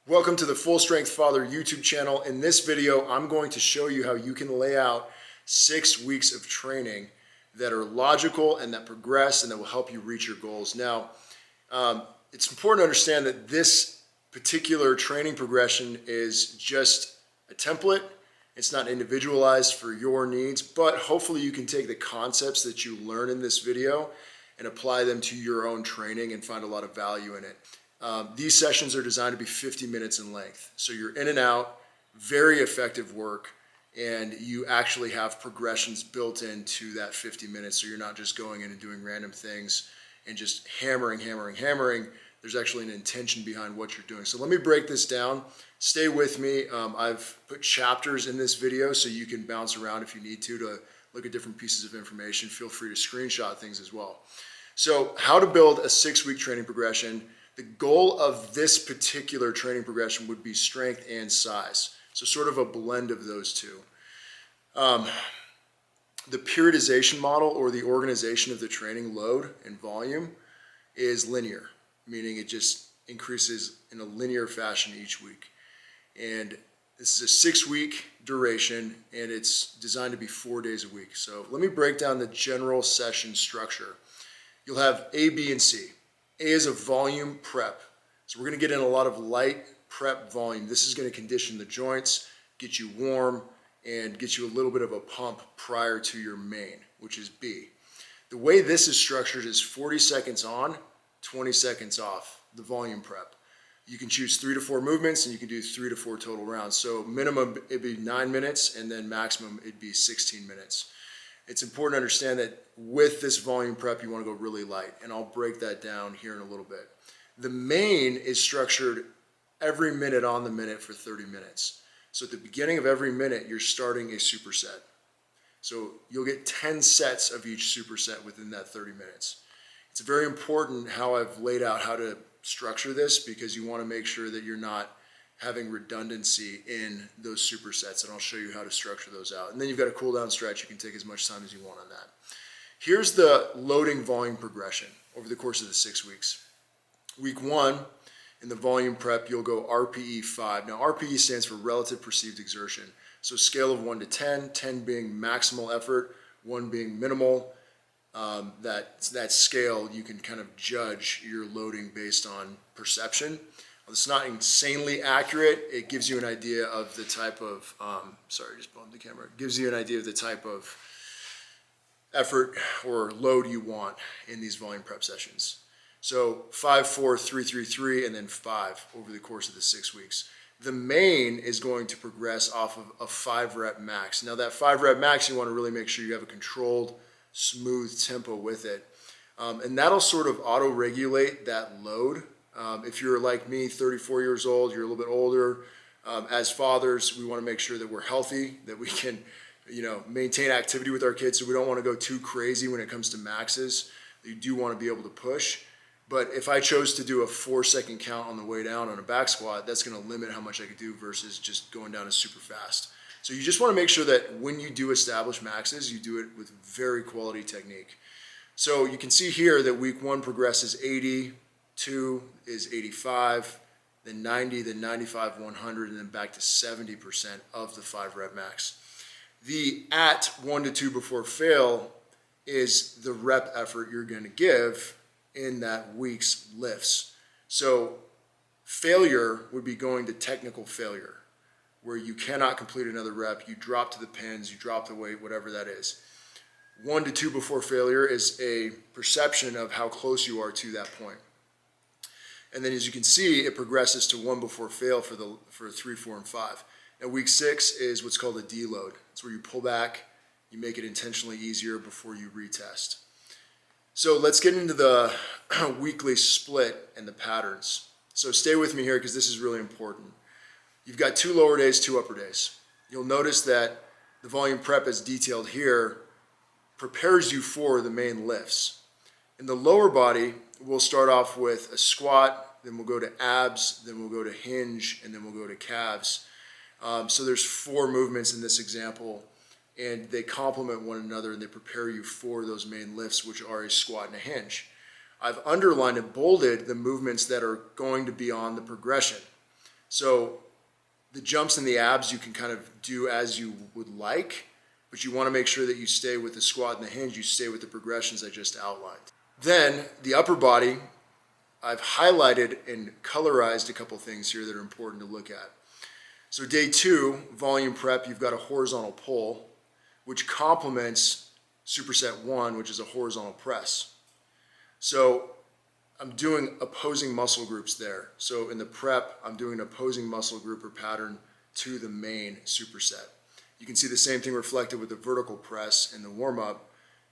Welcome to the Full Strength Father YouTube channel. In this video, I'm going to show you how you can lay out 6 weeks of training that are logical and that progress and that will help you reach your goals. Now, it's important to understand that this particular training progression is just a template. It's not individualized for your needs, but hopefully you can take the concepts that you learn in this video and apply them to your own training and find a lot of value in it. These sessions are designed to be 50 minutes in length. So you're in and out, very effective work, and you actually have progressions built into that 50 minutes. So you're not just going in and doing random things and just hammering. There's actually an intention behind what you're doing. So let me break this down. Stay with me. I've put chapters in this video so you can bounce around if you need to look at different pieces of information. Feel free to screenshot things as well. So how to build a 6-week training progression. The goal of this particular training progression would be strength and size. So sort of a blend of those two. The periodization model, or the organization of the training load and volume, is linear, meaning it just increases in a linear fashion each week. And this is a 6-week duration, and it's designed to be 4 days a week. So let me break down the general session structure. You'll have A, B, and C. A is a volume prep. So we're going to get in a lot of light prep volume. This is going to condition the joints, get you warm, and get you a little bit of a pump prior to your main, which is B. The way this is structured is 40 seconds on, 20 seconds off, the volume prep. You can choose 3 to 4 movements, and you can do 3 to 4 total rounds. So minimum, it'd be 9 minutes, and then maximum, it'd be 16 minutes. It's important to understand that with this volume prep, you want to go really light, and I'll break that down here in a little bit. The main is structured every minute on the minute for 30 minutes. So at the beginning of every minute, you're starting a superset. So you'll get 10 sets of each superset within that 30 minutes. It's very important how I've laid out how to structure this, because you want to make sure that you're not having redundancy in those supersets, and I'll show you how to structure those out. And then you've got a cool down stretch. You can take as much time as you want on that. Here's the loading volume progression over the course of the 6 weeks. Week 1, in the volume prep, you'll go RPE 5. Now RPE stands for relative perceived exertion. So scale of 1 to 10, 10 being maximal effort, 1 being minimal. That scale, you can kind of judge your loading based on perception. It's not insanely accurate. It gives you an idea of the type of, sorry, just bumped the camera. It gives you an idea of the type of effort or load you want in these volume prep sessions. So 5, 4, 3, 3, 3, and then 5 over the course of the 6 weeks. The main is going to progress off of a 5-rep max. Now that 5-rep max, you want to really make sure you have a controlled, smooth tempo with it. And that'll sort of auto-regulate that load. If you're like me, 34 years old, you're a little bit older, as fathers, we want to make sure that we're healthy, that we can, maintain activity with our kids. So we don't want to go too crazy when it comes to maxes. You do want to be able to push. But if I chose to do a 4-second count on the way down on a back squat, that's going to limit how much I could do versus just going down as super fast. So you just want to make sure that when you do establish maxes, you do it with very quality technique. So you can see here that week 1 progresses 80, 2 is 85, then 90, then 95, 100, and then back to 70% of the 5-rep max. The at 1 to 2 before fail is the rep effort you're going to give in that week's lifts. So failure would be going to technical failure, where you cannot complete another rep, you drop to the pins, you drop the weight, whatever that is. 1 to 2 before failure is a perception of how close you are to that point. And then as you can see, it progresses to 1 before fail for 3, 4, and 5. Now week 6 is what's called a deload. It's where you pull back, you make it intentionally easier before you retest. So let's get into the weekly split and the patterns. So stay with me here, because this is really important. You've got 2 lower days, 2 upper days. You'll notice that the volume prep, as detailed here, prepares you for the main lifts. In the lower body, we'll start off with a squat, then we'll go to abs, then we'll go to hinge, and then we'll go to calves. So there's 4 movements in this example, and they complement one another, and they prepare you for those main lifts, which are a squat and a hinge. I've underlined and bolded the movements that are going to be on the progression. So the jumps and the abs you can kind of do as you would like, but you want to make sure that you stay with the squat and the hinge, you stay with the progressions I just outlined. Then the upper body, I've highlighted and colorized a couple things here that are important to look at. So day 2, volume prep, you've got a horizontal pull, which complements superset 1, which is a horizontal press. So I'm doing opposing muscle groups there. So in the prep, I'm doing an opposing muscle group or pattern to the main superset. You can see the same thing reflected with the vertical press in the warm-up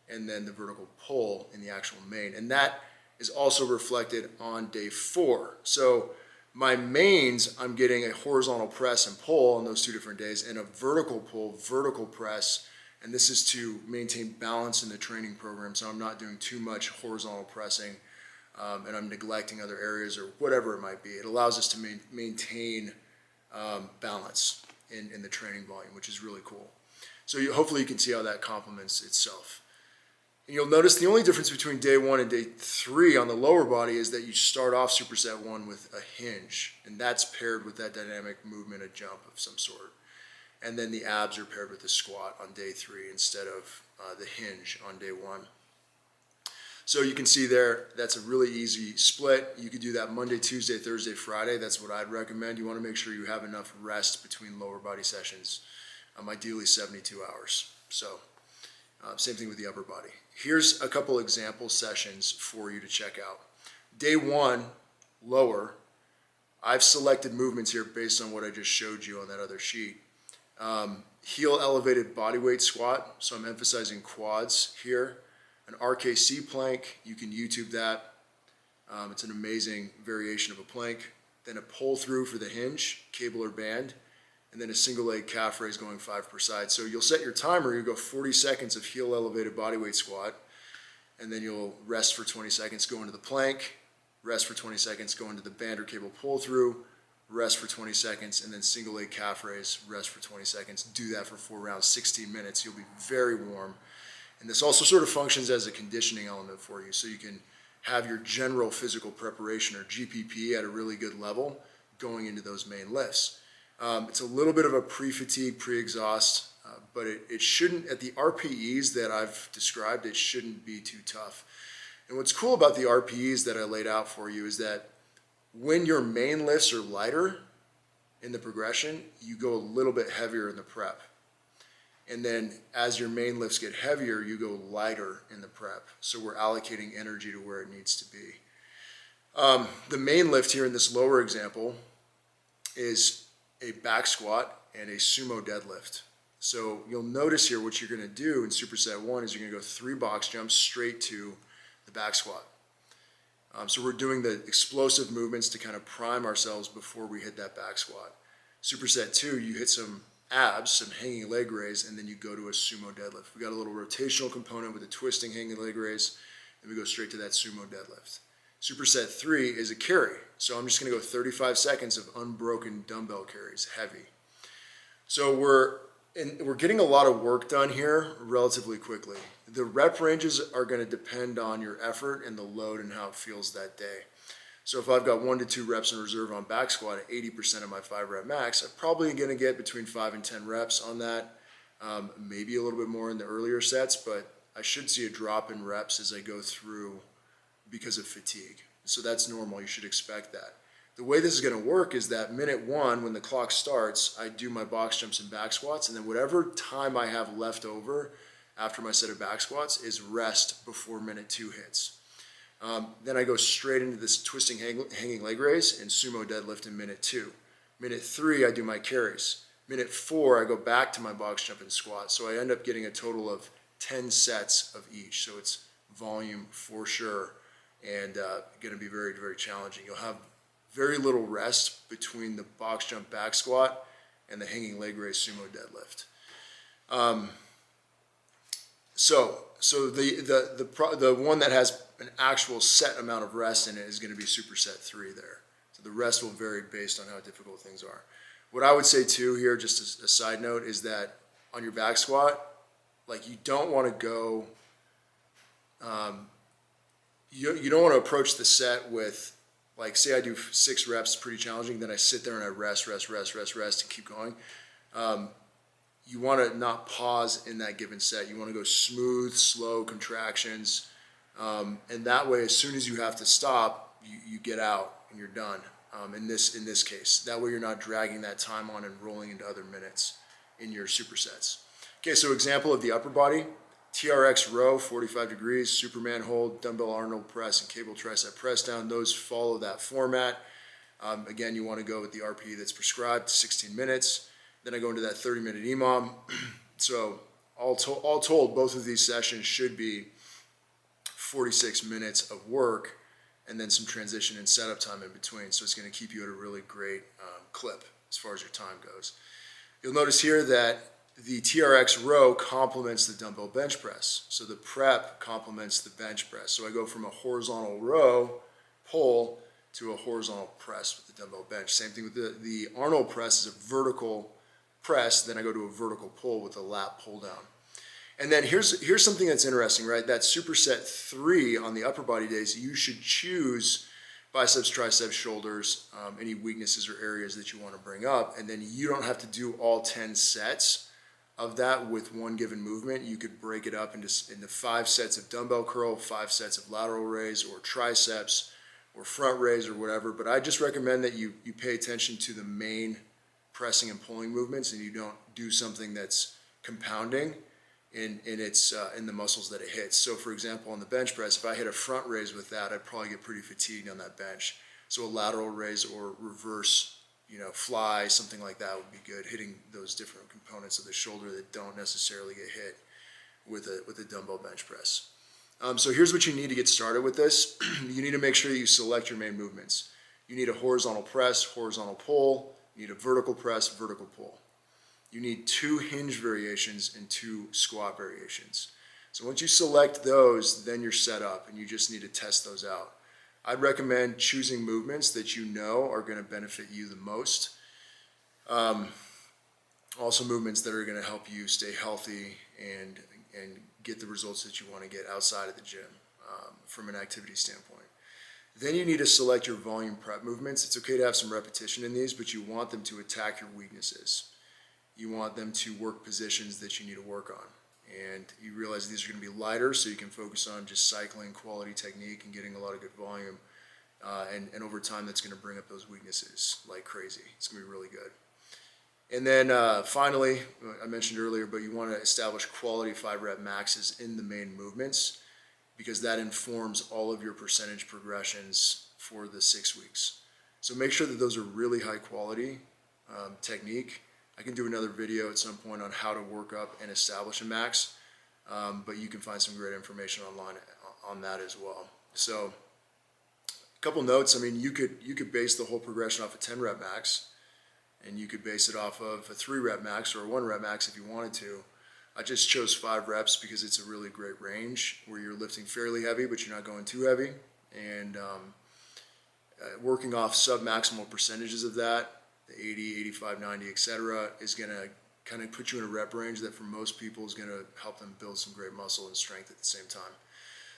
and then the vertical pull in the actual main. And that is also reflected on day 4. So my mains, I'm getting a horizontal press and pull on those 2 different days and a vertical pull, vertical press. And this is to maintain balance in the training program. So I'm not doing too much horizontal pressing and I'm neglecting other areas or whatever it might be. It allows us to maintain balance in the training volume, which is really cool. So hopefully you can see how that complements itself. And you'll notice the only difference between day 1 and day 3 on the lower body is that you start off superset 1 with a hinge, and that's paired with that dynamic movement, a jump of some sort. And then the abs are paired with the squat on day 3 instead of the hinge on day 1. So you can see there, that's a really easy split. You could do that Monday, Tuesday, Thursday, Friday. That's what I'd recommend. You want to make sure you have enough rest between lower body sessions, ideally 72 hours. So same thing with the upper body. Here's a couple example sessions for you to check out. Day 1, lower. I've selected movements here based on what I just showed you on that other sheet. Heel elevated bodyweight squat, so I'm emphasizing quads here. An RKC plank, you can YouTube that. It's an amazing variation of a plank. Then a pull through for the hinge, cable or band, and then a single leg calf raise going 5 per side. So you'll set your timer, you go 40 seconds of heel elevated bodyweight squat, and then you'll rest for 20 seconds, go into the plank, rest for 20 seconds, go into the band or cable pull through, rest for 20 seconds, and then single leg calf raise, rest for 20 seconds. Do that for 4 rounds, 16 minutes. You'll be very warm. And this also sort of functions as a conditioning element for you, so you can have your general physical preparation or GPP at a really good level going into those main lifts. It's a little bit of a pre-fatigue, pre-exhaust, but it shouldn't, at the RPEs that I've described, it shouldn't be too tough. And what's cool about the RPEs that I laid out for you is that when your main lifts are lighter in the progression, you go a little bit heavier in the prep. And then as your main lifts get heavier, you go lighter in the prep. So we're allocating energy to where it needs to be. The main lift here in this lower example is a back squat and a sumo deadlift. So you'll notice here what you're going to do in superset 1 is you're going to go 3 box jumps straight to the back squat. So we're doing the explosive movements to kind of prime ourselves before we hit that back squat. Superset 2, you hit some abs, some hanging leg raise, and then you go to a sumo deadlift. We got a little rotational component with a twisting hanging leg raise, and we go straight to that sumo deadlift. Superset 3 is a carry. So I'm just going to go 35 seconds of unbroken dumbbell carries, heavy. So we're getting a lot of work done here relatively quickly. The rep ranges are going to depend on your effort and the load and how it feels that day. So if I've got 1 to 2 reps in reserve on back squat at 80% of my 5 rep max, I'm probably going to get between 5 and 10 reps on that, maybe a little bit more in the earlier sets, but I should see a drop in reps as I go through because of fatigue. So that's normal, you should expect that. The way this is going to work is that minute 1, when the clock starts, I do my box jumps and back squats, and then whatever time I have left over after my set of back squats is rest before minute 2 hits. Then I go straight into this twisting hanging leg raise and sumo deadlift in minute 2. Minute 3, I do my carries. Minute 4, I go back to my box jump and squat. So I end up getting a total of 10 sets of each. So it's volume for sure, and going to be very, very challenging. You'll have very little rest between the box jump back squat and the hanging leg raise sumo deadlift. So the one that has an actual set amount of rest in it is going to be superset 3 there. So the rest will vary based on how difficult things are. What I would say too here, just as a side note, is that on your back squat, like you don't want to go, you don't want to approach the set with Like say I do 6 reps, pretty challenging, then I sit there and I rest and keep going. You want to not pause in that given set. You want to go smooth, slow contractions. And that way, as soon as you have to stop, you get out and you're done. In this case, that way you're not dragging that time on and rolling into other minutes in your supersets. Okay, so example of the upper body: TRX row, 45 degrees, Superman hold, dumbbell Arnold press, and cable tricep press down. Those follow that format. Again, you want to go with the RPE that's prescribed, 16 minutes. Then I go into that 30-minute EMOM. So all told, both of these sessions should be 46 minutes of work and then some transition and setup time in between. So it's going to keep you at a really great clip as far as your time goes. You'll notice here that the TRX row complements the dumbbell bench press. So the prep complements the bench press. So I go from a horizontal row pull to a horizontal press with the dumbbell bench. Same thing with the Arnold press is a vertical press. Then I go to a vertical pull with a lat pull down. And then here's something that's interesting, right? That superset 3 on the upper body days, you should choose biceps, triceps, shoulders, any weaknesses or areas that you want to bring up. And then you don't have to do all 10 sets of that with one given movement. You could break it up into 5 sets of dumbbell curl, 5 sets of lateral raise or triceps or front raise or whatever. But I just recommend that you pay attention to the main pressing and pulling movements, and you don't do something that's compounding in the muscles that it hits. So for example, on the bench press, if I hit a front raise with that, I'd probably get pretty fatigued on that bench. So a lateral raise or reverse, fly, something like that would be good, hitting those different components of the shoulder that don't necessarily get hit with a dumbbell bench press. So here's what you need to get started with this. You need to make sure that you select your main movements. You need a horizontal press, horizontal pull. You need a vertical press, vertical pull. You need 2 hinge variations and 2 squat variations. So once you select those, then you're set up and you just need to test those out. I'd recommend choosing movements that you know are going to benefit you the most. Also movements that are going to help you stay healthy and get the results that you want to get outside of the gym from an activity standpoint. Then you need to select your volume prep movements. It's okay to have some repetition in these, but you want them to attack your weaknesses. You want them to work positions that you need to work on. And you realize these are going to be lighter, so you can focus on just cycling, quality technique, and getting a lot of good volume. And over time, that's going to bring up those weaknesses like crazy. It's going to be really good. And then finally, I mentioned earlier, but you want to establish quality 5-rep maxes in the main movements, because that informs all of your percentage progressions for the 6 weeks. So make sure that those are really high quality technique. I can do another video at some point on how to work up and establish a max, but you can find some great information online on that as well. So a couple notes. I mean, you could base the whole progression off a 10-rep max, and you could base it off of a 3-rep max or a 1-rep max if you wanted to. I just chose 5 reps because it's a really great range where you're lifting fairly heavy, but you're not going too heavy. And working off sub-maximal percentages of that, the 80, 85, 90, etc., is going to kind of put you in a rep range that for most people is going to help them build some great muscle and strength at the same time.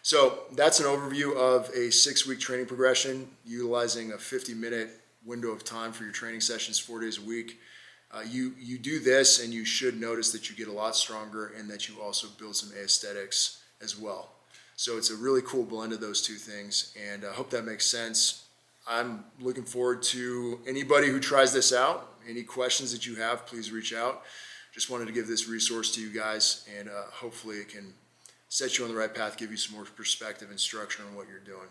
So that's an overview of a 6-week training progression utilizing a 50-minute window of time for your training sessions 4 days a week. You do this and you should notice that you get a lot stronger and that you also build some aesthetics as well. So it's a really cool blend of those 2 things, and I hope that makes sense. I'm looking forward to anybody who tries this out. Any questions that you have, please reach out. Just wanted to give this resource to you guys, and hopefully it can set you on the right path, give you some more perspective and structure on what you're doing.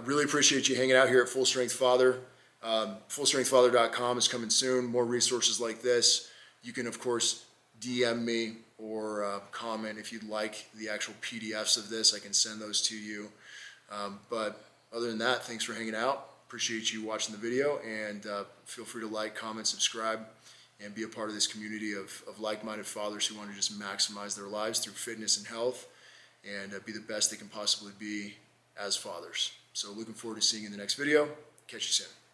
Really appreciate you hanging out here at Full Strength Father. FullStrengthFather.com is coming soon. More resources like this. You can, of course, DM me or comment if you'd like the actual PDFs of this. I can send those to you. But other than that, thanks for hanging out. Appreciate you watching the video, and feel free to like, comment, subscribe, and be a part of this community of like-minded fathers who want to just maximize their lives through fitness and health and be the best they can possibly be as fathers. So looking forward to seeing you in the next video. Catch you soon.